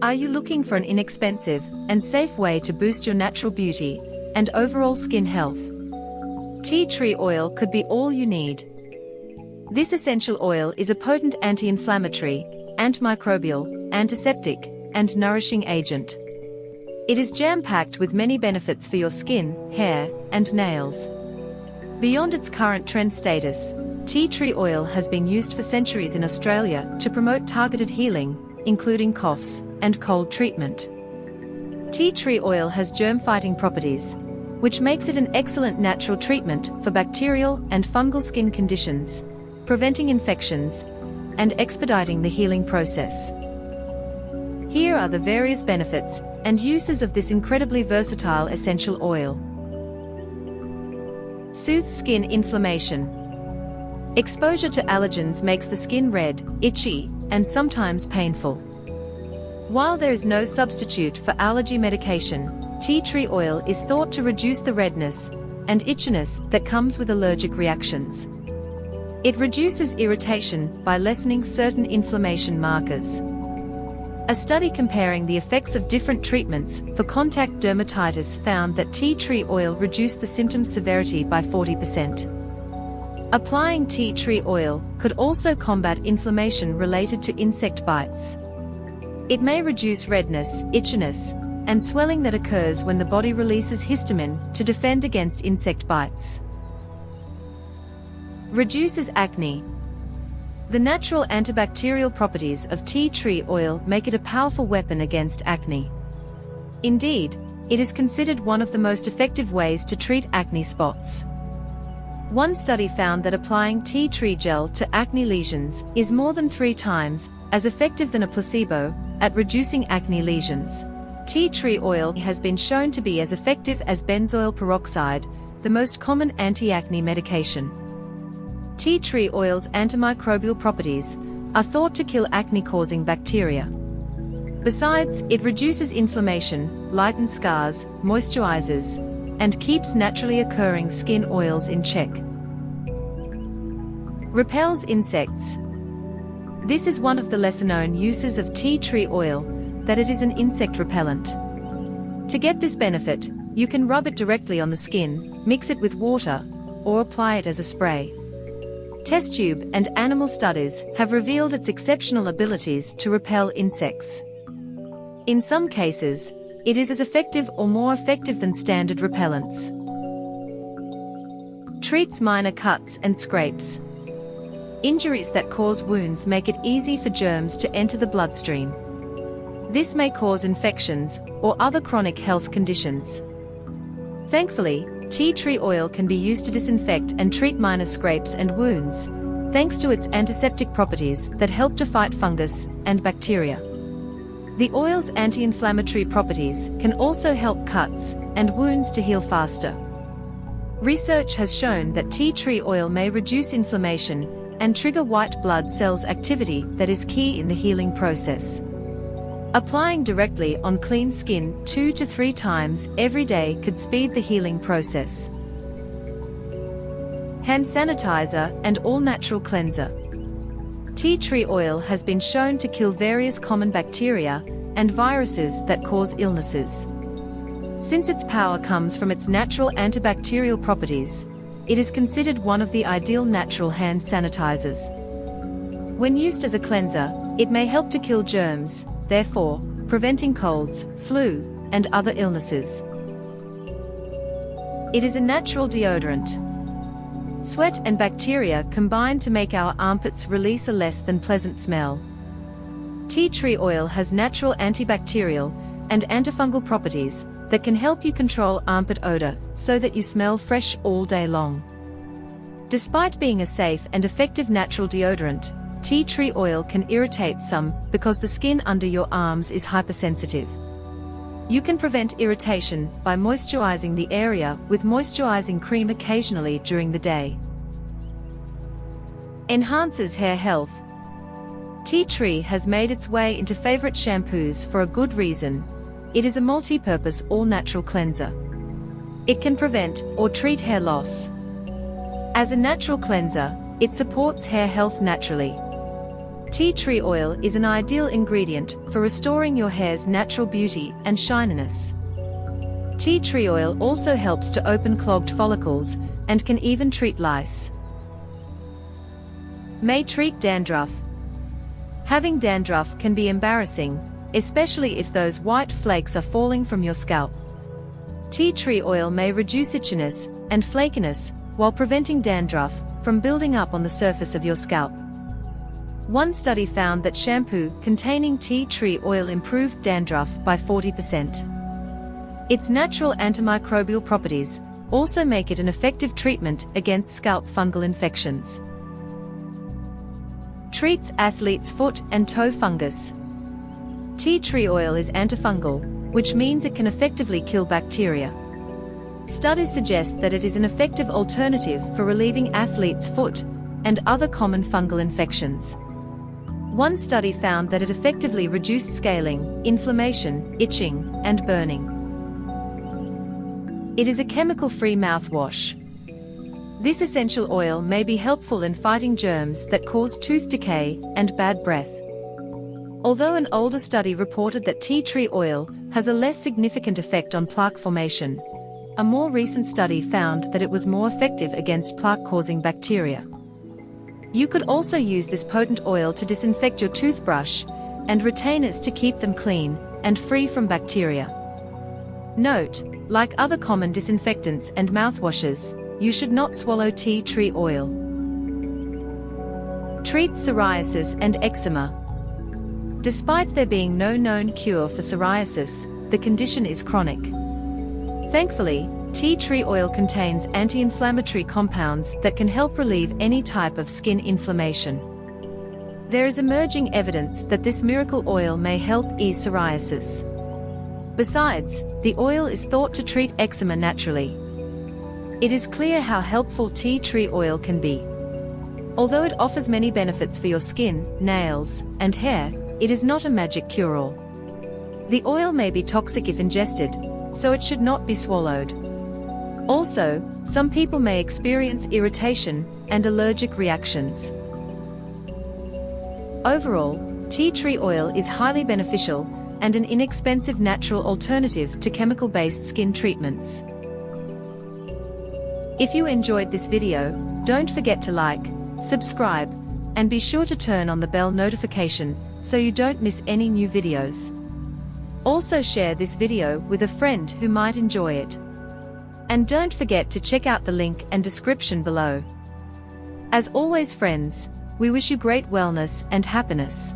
Are you looking for an inexpensive and safe way to boost your natural beauty and overall skin health? Tea tree oil could be all you need. This essential oil is a potent anti-inflammatory, antimicrobial, antiseptic, and nourishing agent. It is jam-packed with many benefits for your skin, hair, and nails. Beyond its current trend status, tea tree oil has been used for centuries in Australia to promote targeted healing, including coughs and cold treatment. Tea tree oil has germ-fighting properties, which makes it an excellent natural treatment for bacterial and fungal skin conditions, preventing infections and expediting the healing process. Here are the various benefits and uses of this incredibly versatile essential oil. Soothes skin inflammation. Exposure to allergens makes the skin red, itchy, and sometimes painful. While there is no substitute for allergy medication, tea tree oil is thought to reduce the redness and itchiness that comes with allergic reactions. It reduces irritation by lessening certain inflammation markers. A study comparing the effects of different treatments for contact dermatitis found that tea tree oil reduced the symptom severity by 40%. Applying tea tree oil could also combat inflammation related to insect bites. It may reduce redness, itchiness, and swelling that occurs when the body releases histamine to defend against insect bites. Reduces acne. The natural antibacterial properties of tea tree oil make it a powerful weapon against acne. Indeed, it is considered one of the most effective ways to treat acne spots. One study found that applying tea tree gel to acne lesions is more than 3 times as effective than a placebo at reducing acne lesions. Tea tree oil has been shown to be as effective as benzoyl peroxide, the most common anti-acne medication. Tea tree oil's antimicrobial properties are thought to kill acne-causing bacteria. Besides, it reduces inflammation, lightens scars, moisturizes, and keeps naturally occurring skin oils in check. Repels insects. This is one of the lesser-known uses of tea tree oil, that it is an insect repellent. To get this benefit, you can rub it directly on the skin, mix it with water, or apply it as a spray. Test tube and animal studies have revealed its exceptional abilities to repel insects. In some cases, it is as effective or more effective than standard repellents. Treats minor cuts and scrapes. Injuries that cause wounds make it easy for germs to enter the bloodstream. This may cause infections or other chronic health conditions. Thankfully, tea tree oil can be used to disinfect and treat minor scrapes and wounds, thanks to its antiseptic properties that help to fight fungus and bacteria. The oil's anti-inflammatory properties can also help cuts and wounds to heal faster. Research has shown that tea tree oil may reduce inflammation and trigger white blood cells activity that is key in the healing process. Applying directly on clean skin 2 to 3 times every day could speed the healing process. Hand sanitizer and all-natural cleanser. Tea tree oil has been shown to kill various common bacteria and viruses that cause illnesses. Since its power comes from its natural antibacterial properties, it is considered one of the ideal natural hand sanitizers. When used as a cleanser, it may help to kill germs, therefore, preventing colds, flu, and other illnesses. It is a natural deodorant. Sweat and bacteria combine to make our armpits release a less than pleasant smell. Tea tree oil has natural antibacterial and antifungal properties that can help you control armpit odor so that you smell fresh all day long. Despite being a safe and effective natural deodorant, tea tree oil can irritate some because the skin under your arms is hypersensitive. You can prevent irritation by moisturizing the area with moisturizing cream occasionally during the day. Enhances hair health. Tea tree has made its way into favorite shampoos for a good reason. It is a multi-purpose all-natural cleanser. It can prevent or treat hair loss. As a natural cleanser, it supports hair health naturally. Tea tree oil is an ideal ingredient for restoring your hair's natural beauty and shininess. Tea tree oil also helps to open clogged follicles and can even treat lice. May treat dandruff. Having dandruff can be embarrassing, especially if those white flakes are falling from your scalp. Tea tree oil may reduce itchiness and flakiness while preventing dandruff from building up on the surface of your scalp. One study found that shampoo containing tea tree oil improved dandruff by 40%. Its natural antimicrobial properties also make it an effective treatment against scalp fungal infections. Treats athlete's foot and toe fungus. Tea tree oil is antifungal, which means it can effectively kill bacteria. Studies suggest that it is an effective alternative for relieving athlete's foot and other common fungal infections. One study found that it effectively reduced scaling, inflammation, itching, and burning. It is a chemical-free mouthwash. This essential oil may be helpful in fighting germs that cause tooth decay and bad breath. Although an older study reported that tea tree oil has a less significant effect on plaque formation, a more recent study found that it was more effective against plaque-causing bacteria. You could also use this potent oil to disinfect your toothbrush and retainers to keep them clean and free from bacteria. Note, like other common disinfectants and mouthwashes, you should not swallow tea tree oil. Treats psoriasis and eczema. Despite there being no known cure for psoriasis, the condition is chronic. Thankfully, tea tree oil contains anti-inflammatory compounds that can help relieve any type of skin inflammation. There is emerging evidence that this miracle oil may help ease psoriasis. Besides, the oil is thought to treat eczema naturally. It is clear how helpful tea tree oil can be. Although it offers many benefits for your skin, nails, and hair, it is not a magic cure-all. The oil may be toxic if ingested, so it should not be swallowed. Also, some people may experience irritation and allergic reactions. Overall, tea tree oil is highly beneficial and an inexpensive natural alternative to chemical-based skin treatments. If you enjoyed this video, don't forget to like, subscribe, and be sure to turn on the bell notification so you don't miss any new videos. Also share this video with a friend who might enjoy it. And don't forget to check out the link and description below. As always friends, we wish you great wellness and happiness.